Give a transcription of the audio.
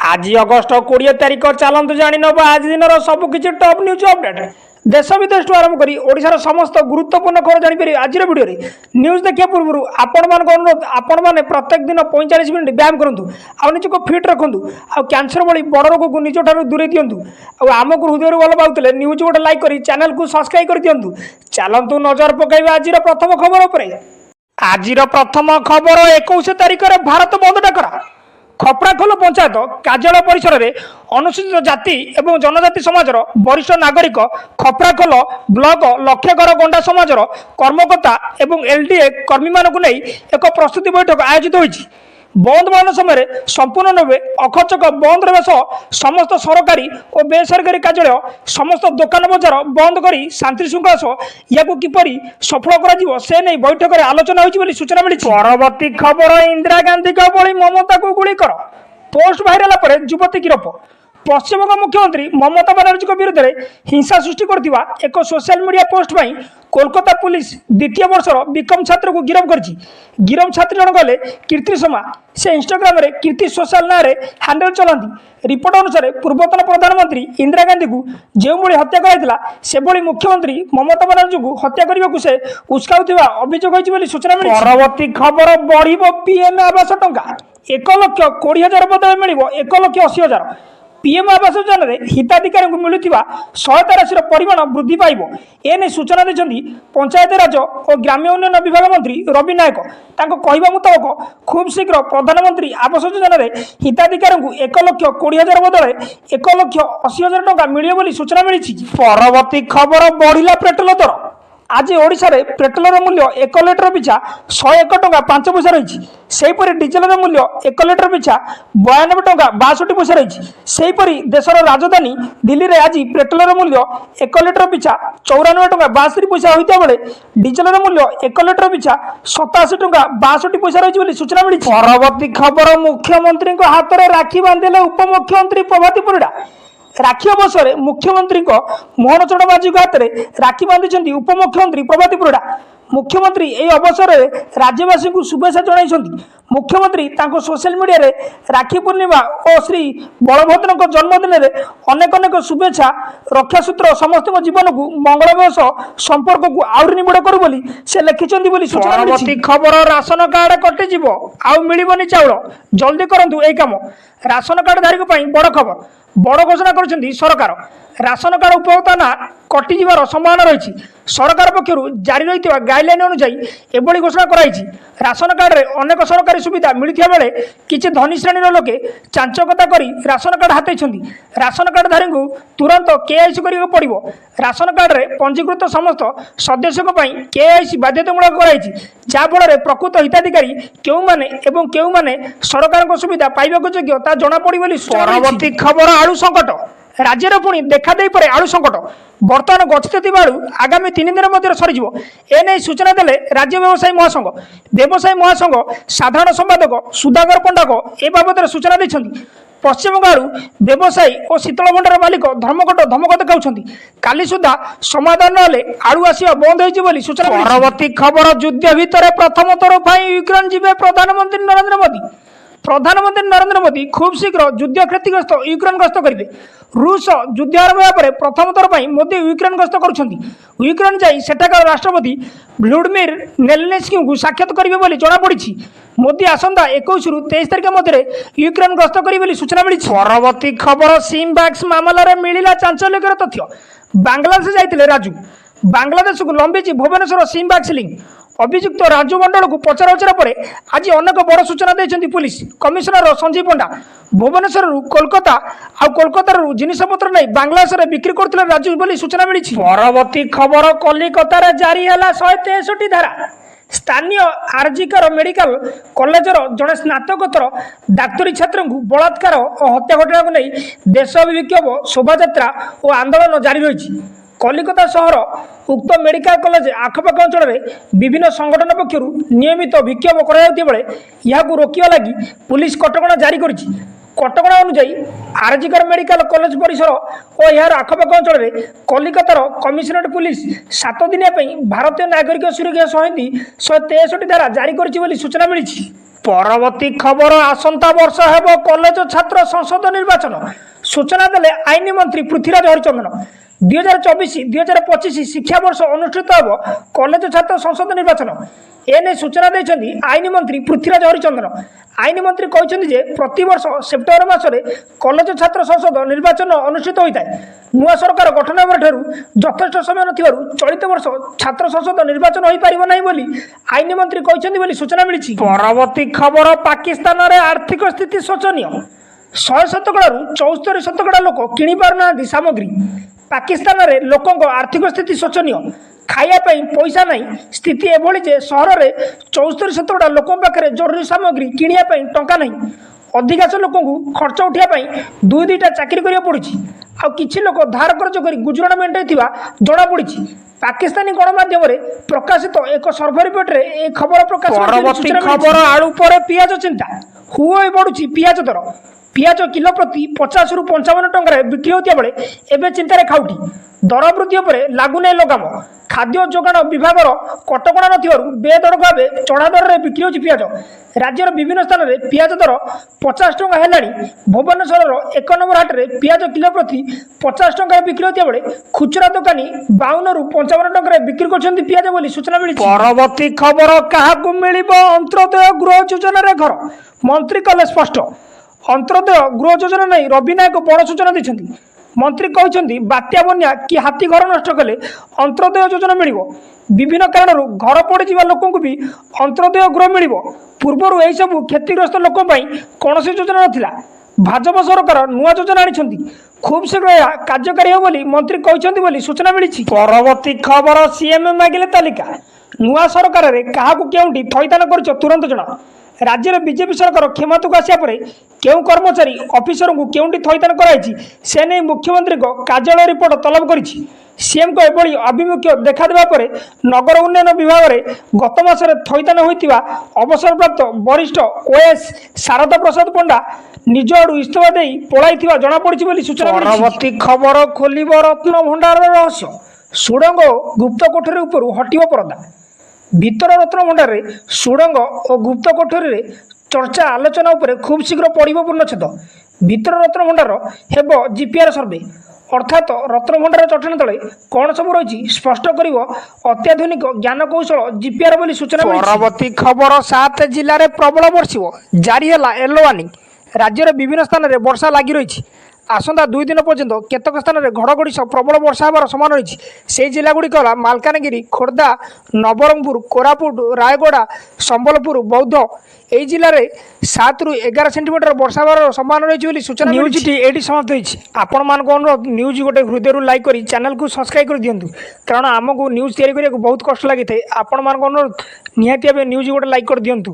आज अगस्ट 20 तारिख चलतु जाणव आज दिन सबकि टॉप न्यूज अपडेट देश विदेश आरंभ कर ओडिशार समस्त गुरुत्वपूर्ण खबर जापर आज वीडियो न्यूज देखा पूर्व आपण अनुरोध आपण मैंने प्रत्येक दिन 45 मिनट व्यायाम करूँ आ निजक फिट रखुँ आ कैंसर भली बड़ रोग को निज ठार दूरे दिंतु आमको हृदय भल पाते न्यूज गोटे लाइक कर चैनल को सब्सक्राइब कर दिंतु चलतु नजर पकड़ आज प्रथम खबर उपर आज प्रथम खबर 21 तारिख में भारत बंद डाकरा खपराखोल पंचायत कार्यालय परिसर में अनुसूचित जाति एवं जनजाति समाजर वरिष्ठ नागरिक खपराखोल ब्लॉक लक्षेघर गंडा समाजर कर्मकर्ता एवं एलडीए कर्मी मानक नहीं एक प्रस्तुति बैठक आयोजित होती बंद पालन समय संपूर्ण भाव अखचक बंद रहा सह समस्त सरकारी और बेसरकारी कार्यालय समस्त दुकान बजार बंद कर शांति श्रृंखला सह या किपर सफल कर बैठक में आलोचना होती सूचना मिली। परवर्ती खबर इंदिरा गांधी भली ममता को गुली कर पोस्ट भाइराल पर युवती गिरफ पश्चिमबंग मुख्यमंत्री ममता बनर्जी विरुद्ध में हिंसा सृष्टि करथिबा एक सोशल मीडिया पोस्ट पर कोलकाता पुलिस द्वितीय वर्षर विक्रम छात्र को गिरफ कर गिरफ छात्री जन गले कीर्ति शर्मा से इंस्टाग्राम रे कीर्ति सोशल ना रे हैंडल चलाती रिपोर्ट अनुसार पूर्वतन प्रधानमंत्री इंदिरा गांधी को जो भली हत्या कराइला से भली मुख्यमंत्री ममता बनर्जी को हत्या करने को से उस्काउथिबा अभियोग होइछि बोली सूचना मिली। परवर्ती खबर बढ़िबो पीएम आवास टंका 1,20,000 बदले मिलिबो 1,80,000 पीएम आवास योजना हिताधिकारी को मिलुवा सहायता राशि परिमाण वृद्धि पाइब एने सूचना देते पंचायत राज और ग्राम्य उन्नयन विभाग मंत्री रवि नायक कहवा मुताबक खूब शीघ्र प्रधानमंत्री आवास योजना हिताधिकारी को 1,20,000 बदले 1,80,000 टंका मिले सूचना मिली। परवर्ती खबर बढ़िला पेट्रोल दर आज ओडिशा रे पेट्रोल मूल्य 1 लिटर पिछा 101 टंका 5 पैसा रही सेहीपरि डीजेल मूल्य 1 लिटर पिछा 92 टंका 62 पैसा रही सेहीपरि देशर राजधानी दिल्ली रे आज पेट्रोल मूल्य 1 लिटर पिछा 94 टंका 62 पैसा होता बेले डीजेल मूल्य 1 लिटर पिछा 87 टंका 62 पैसा रही सूचना मिली। परवर्ती खबर मुख्यमंत्री हाथ में राखी बांधिले उपमुख्यमंत्री प्रभाती परिड़ा राखी अवसर मुख्यमंत्री मोहन चरण माझी हाथ में राखी बांधि उपमुख्यमंत्री प्रभाती परिड़ा मुख्यमंत्री यह अवसर में राज्यवासी को शुभेच्छा जन मुख्यमंत्री सोशल मीडिया रे राखी पूर्णिमा और श्री बलभद्र जन्मदिन में अनेक अनेक शुभेच्छा रक्षा सूत्र समस्त जीवन को मंगलमय संपर्क को आउरी निबिड़ करू बोली से लिखिं सूचना मिली। खबर राशन कार्ड कटिज आउ मिलबनी चाउल जल्दी करूँ यही कम राशन कार्ड धारी बड़ खबर बड़ घोषणा कर सरकार राशन कार्ड उपभोक्ता ना कटिजार संभावना रही सरकार पक्षर जारी रही गाइडलाइन अनुसार एभली घोषणा कराई राशन कार्ड रे अनेक सरकारी सुविधा मिलता बेले किसी धनी श्रेणी लोके चांचकता कर राशन कार्ड हाथी राशन कार्ड धारी को तुरंत केआईसी करने पड़ो राशन कार्ड रे पंजीकृत समस्त सदस्यों केआईसी बाध्यतामूलक कराई जहाँफल प्रकृत हिताधिकारी क्यों मैंने सरकार सुविधा पाइबा योग्य ता जना पड़ी। परवर्ती खबर आलू संकट राज्य पुणी देखा पड़े आलू संकट बर्तमान गच्छित आलू आगामी 3 दिन मध्य सरीज एने सूचना देले राज्य व्यवसायी महासंघ साधारण संपादक सुधाकर पंडा ए बाबद सूचना देते पश्चिमबंग आलू व्यवसायी और शीतल भंडार मालिक धर्मघट धमक देखा काली सुधा समाधान ना आलू आसवा बंद हो सूचना। परवर्ती खबर युद्ध भितर प्रथम थर यूक्रेन जीवे प्रधानमंत्री नरेंद्र मोदी खूब शीघ्र युद्ध क्षतिग्रस्त यूक्रेन गस्त करेंगे रूस युद्ध आरंभ पर प्रथम थर मोदी यूक्रेन गस्त यूक्रेन जाई सेठाकार राष्ट्रपति व्लादिमीर जेलेंस्की को साक्षात करेंगे जमापड़ी मोदी आसंता 21 ରୁ 23 तारिख मध्य यूक्रेन गस्त करेंगे सूचना मिली। परवर्ती खबर सिम बैक्स मामलें मिला चांचल्यकर तथ्य बांग्लादेश जाते राजू बांग्लादेश को लंबी भुवनेश्वर सिम बैक्स लिंक अभियुक्त राजू मंडल को पचरा उचरा पर आज अनेक बड़ सूचना देते पुलिस कमिशनर संजीव पंडा भुवनेश्वर कोलकाता कोलकातार जिनपतर नहीं बांग्लादेश में बिक्री करते राजू बोली सूचना मिली। परवर्ती खबर कलिकतार जारी है 163 धारा स्थानीय आरजिकर मेडिकल कॉलेजर जड़े स्नातकोत्तर डाक्तरी छात्र को बलात्कार और हत्या घटना को नहीं देशव्यापी विक्षोभ शोभा और आंदोलन जारी रही कलिकता सहर उक्त मेडिकल कॉलेज आखपाख अंचल में विभिन्न संगठन पक्षर नियमित विक्षोभ करा रोकवा लगी पुलिस कटकणा जारी कर कटकणा अनुसार आरजिकर मेडिकल कॉलेज परिसर और यार आखपाख अंचल में कलिकतार कमिशनरेट पुलिस 7 दिनिया भारतीय नागरिक सुरक्षा समिति 163 धारा जारी कर सूचना मिली। ପରବର୍ତ୍ତୀ ଖବର ଆସନ୍ତା ବର୍ଷ ହେବ କଲେଜ ଛାତ୍ର ସଂସଦ ନିର୍ବାଚନ ସୂଚନା ଦେଲେ ଆଇନ ମନ୍ତ୍ରୀ ପୃଥ୍ୱୀରାଜ ହରିଚନ୍ଦନ 2024-2025 ଶିକ୍ଷାବର୍ଷ ଅନୁଷ୍ଠିତ ହେବ କଲେଜ ଛାତ୍ର ସଂସଦ ନିର୍ବାଚନ ଏନେଇ ସୂଚନା ଦେଇଛନ୍ତି ଆଇନ ମନ୍ତ୍ରୀ ପୃଥ୍ୱୀରାଜ ହରିଚନ୍ଦନ ଆଇନ ମନ୍ତ୍ରୀ କହିଛନ୍ତି ଯେ ପ୍ରତିବର୍ଷ ସେପ୍ଟେମ୍ବର ମାସରେ କଲେଜ ଛାତ୍ର ସଂସଦ ନିର୍ବାଚନ ଅନୁଷ୍ଠିତ ହୋଇଥାଏ ନୂଆ ସରକାର ଗଠନ ହେବା ଠାରୁ ଯଥେଷ୍ଟ ସମୟ ନଥିବାରୁ ଚଳିତ ବର୍ଷ ଛାତ୍ର ସଂସଦ ନିର୍ବାଚନ ହୋଇପାରିବ ନାହିଁ ବୋଲି ଆଇନ ମନ୍ତ୍ରୀ କହିଛନ୍ତି ବୋଲି ସୂଚନା ମିଳିଛି ପରବର୍ତ୍ତୀ ଖବର ପାକିସ୍ତାନରେ ଆର୍ଥିକ ସ୍ଥିତି ଶୋଚନୀୟ 100 ଶତକଡ଼ାରୁ 74 ଶତକଡ଼ା ଲୋକ କିଣି ପାରୁନାହାନ୍ତି ସାମଗ୍ରୀ ପାକିସ୍ତାନରେ ଲୋକଙ୍କ ଆର୍ଥିକ ସ୍ଥିତି ଶୋଚନୀୟ ଖାଇବା ପାଇଁ ପଇସା ନାହିଁ ସ୍ଥିତି ଏଭଳି ଯେ ସହରରେ 74 ଶତକଡ଼ା ଲୋକଙ୍କ ପାଖରେ ଜରୁରୀ ସାମଗ୍ରୀ କିଣିବା ପାଇଁ ଟଙ୍କା ନାହିଁ ଅଧିକାଂଶ ଲୋକଙ୍କୁ ଖର୍ଚ୍ଚ ଉଠିବା ପାଇଁ ଦୁଇଟା ଚାକିରି କରିବାକୁ ପଡ଼ୁଛି ଆଉ କିଛି ଲୋକ ଧାର କର୍ଜ କରି ଗୁଜୁରାଣ ମେଣ୍ଟାଇଥିବା ଜଣାପଡ଼ିଛି ପାକିସ୍ତାନୀ ଗଣମାଧ୍ୟମରେ ପ୍ରକାଶିତ ଏକ ସର୍ଭେ ରିପୋର୍ଟରେ ଏହି ଖବର ପ୍ରକାଶ ପରବର୍ତ୍ତୀ ଖବର ଆଳୁ ପରେ ପିଆଜ ଚିନ୍ତା ହୁଏ ବଢ଼ୁଛି ପିଆଜ ଦର ପିଆଜ କିଲୋ ପ୍ରତି 50ରୁ 55 ଟଙ୍କାରେ ବିକ୍ରି ହେଉଥିବା ବେଳେ ଏବେ ଚିନ୍ତାରେ ଖାଉଟି ଦର ବୃଦ୍ଧି ଉପରେ ଲାଗୁନାହିଁ ଲଗାମ ଖାଦ୍ୟ ଯୋଗାଣ ବିଭାଗର କଟକଣା ନଥିବାରୁ ବେଦର ଭାବେ ଚଢ଼ା ଦରରେ ବିକ୍ରି ହେଉଛି ପିଆଜ ରାଜ୍ୟର ବିଭିନ୍ନ ସ୍ଥାନରେ ପିଆଜ ଦର 50 ଟଙ୍କା ହେଲାଣି ଭୁବନେଶ୍ୱରର 1 ନମ୍ବର ହାଟରେ ପିଆଜ କିଲୋ ପ୍ରତି 50 ଟଙ୍କାରେ ବିକ୍ରି ହେଉଥିବା ବେଳେ ଖୁଚୁରା ଦୋକାନୀ 52ରୁ 55 ଟଙ୍କାରେ ବିକ୍ରି କରୁଛନ୍ତି ପିଆଜ ବୋଲି ସୂଚନା ମିଳିଛି ପରବର୍ତ୍ତୀ ଖବର କାହାକୁ ମିଳିବ ଅନ୍ତ୍ୟୋଦୟ ଗୃହ ଯୋଜନାରେ ଘର ମନ୍ତ୍ରୀ କଲେ ସ୍ପଷ୍ଟ ଅନ୍ତ୍ୟୋଦୟ ଗୃହ ଯୋଜନା ନେଇ ରବି ନାୟକ ବଡ଼ ସୂଚନା ଦେଇଛନ୍ତି ମନ୍ତ୍ରୀ କହିଛନ୍ତି ବାତ୍ୟା ବନ୍ୟା କି ହାତୀ ଘର ନଷ୍ଟ କଲେ ଅନ୍ତ୍ୟୋଦୟ ଯୋଜନା ମିଳିବ ବିଭିନ୍ନ କାରଣରୁ ଘର ପଡ଼ିଯିବା ଲୋକଙ୍କୁ ବି ଅନ୍ତ୍ୟୋଦୟ ଗୃହ ମିଳିବ ପୂର୍ବରୁ ଏହିସବୁ କ୍ଷତିଗ୍ରସ୍ତ ଲୋକଙ୍କ ପାଇଁ କୌଣସି ଯୋଜନା ନଥିଲା ଭାଜପ ସରକାର ନୂଆ ଯୋଜନା ଆଣିଛନ୍ତି ଖୁବ୍ ଶୀଘ୍ର ଏହା କାର୍ଯ୍ୟକାରୀ ହେବ ବୋଲି ମନ୍ତ୍ରୀ କହିଛନ୍ତି ବୋଲି ସୂଚନା ମିଳିଛି ପରବର୍ତ୍ତୀ ଖବର ସିଏମ୍ ମାଗିଲେ ତାଲିକା ନୂଆ ସରକାରରେ କାହାକୁ କେଉଁଠି ଥଇଥାନ କରିଛ ତୁରନ୍ତ ଜଣାଅ ରାଜ୍ୟରେ ବିଜେପି ସରକାର କ୍ଷମତାକୁ ଆସିବା ପରେ କେଉଁ କର୍ମଚାରୀ ଅଫିସରଙ୍କୁ କେଉଁଠି ଥଇଥାନ କରାଯାଇଛି ସେ ନେଇ ମୁଖ୍ୟମନ୍ତ୍ରୀଙ୍କ କାର୍ଯ୍ୟାଳୟ ରିପୋର୍ଟ ତଲବ କରିଛି ସିଏମ୍ଙ୍କ ଏଭଳି ଆଭିମୁଖ୍ୟ ଦେଖାଦେବା ପରେ ନଗର ଉନ୍ନୟନ ବିଭାଗରେ ଗତ ମାସରେ ଥଇଥାନ ହୋଇଥିବା ଅବସରପ୍ରାପ୍ତ ବରିଷ୍ଠ ଓଏସ୍ ଶାରଦା ପ୍ରସାଦ ପଣ୍ଡା ନିଜ ଆଡ଼ୁ ଇସ୍ତଫା ଦେଇ ପଳାଇଥିବା ଜଣାପଡ଼ିଛି ବୋଲି ସୂଚନା ପରବର୍ତ୍ତୀ ଖବର ଖୋଲିବ ରତ୍ନ ଭଣ୍ଡାରର ରହସ୍ୟ ସୁଡ଼ଙ୍ଗ ଗୁପ୍ତ କୋଠରୀ ଉପରୁ ହଟିବ ପରଦା ଭିତର ରତ୍ନ ଭଣ୍ଡାରରେ ସୁଡ଼ଙ୍ଗ ଓ ଗୁପ୍ତ କୋଠରୀରେ ଚର୍ଚ୍ଚା ଆଲୋଚନା ଉପରେ ଖୁବ୍ ଶୀଘ୍ର ପଡ଼ିବ ପୂର୍ଣ୍ଣଚ୍ଛେଦ ଭିତର ରତ୍ନ ଭଣ୍ଡାର ହେବ ଜିପିଆର୍ ସର୍ଭେ ଅର୍ଥାତ୍ ରତ୍ନଭଣ୍ଡାର ଚଟାଣ ତଳେ କ'ଣ ସବୁ ରହିଛି ସ୍ପଷ୍ଟ କରିବ ଅତ୍ୟାଧୁନିକ ଜ୍ଞାନ କୌଶଳ ଜିପିଆର୍ ବୋଲି ସୂଚନା ପରବର୍ତ୍ତୀ ଖବର 7 ଜିଲ୍ଲାରେ ପ୍ରବଳ ବର୍ଷିବ ଜାରି ହେଲା ୟେଲୋ ୱାର୍ଣ୍ଣିଂ ରାଜ୍ୟର ବିଭିନ୍ନ ସ୍ଥାନରେ ବର୍ଷା ଲାଗି ରହିଛି ଆସନ୍ତା 2 ଦିନ ପର୍ଯ୍ୟନ୍ତ କେତେକ ସ୍ଥାନରେ ଘଡ଼ଘଡ଼ି ସହ ପ୍ରବଳ ବର୍ଷା ହେବାର ସମାନ ରହିଛି ସେହି ଜିଲ୍ଲାଗୁଡ଼ିକ ହେଲା ମାଲକାନଗିରି ଖୋର୍ଦ୍ଧା ନବରଙ୍ଗପୁର କୋରାପୁଟ ରାୟଗଡ଼ା ସମ୍ବଲପୁର ବୌଦ୍ଧ ଏହି ଜିଲ୍ଲାରେ 7ରୁ 11 ସେଣ୍ଟିମିଟର ବର୍ଷା ହେବାର ସମାନ ରହିଛି ବୋଲି ସୂଚନା ନ୍ୟୁଜ୍ଟି ଏଇଠି ସମାପ୍ତ ହୋଇଛି ଆପଣମାନଙ୍କୁ ଅନୁରୋଧ ନ୍ୟୁଜ୍ ଗୋଟେ ହୃଦୟରୁ ଲାଇକ୍ କରି ଚ୍ୟାନେଲକୁ ସବସ୍କ୍ରାଇବ୍ କରି ଦିଅନ୍ତୁ କାରଣ ଆମକୁ ନ୍ୟୁଜ୍ ତିଆରି କରିବାକୁ ବହୁତ କଷ୍ଟ ଲାଗିଥାଏ ଆପଣମାନଙ୍କୁ ଅନୁରୋଧ ନିହାତି ଭାବେ ନ୍ୟୁଜ୍ ଗୋଟେ ଲାଇକ୍ କରି ଦିଅନ୍ତୁ।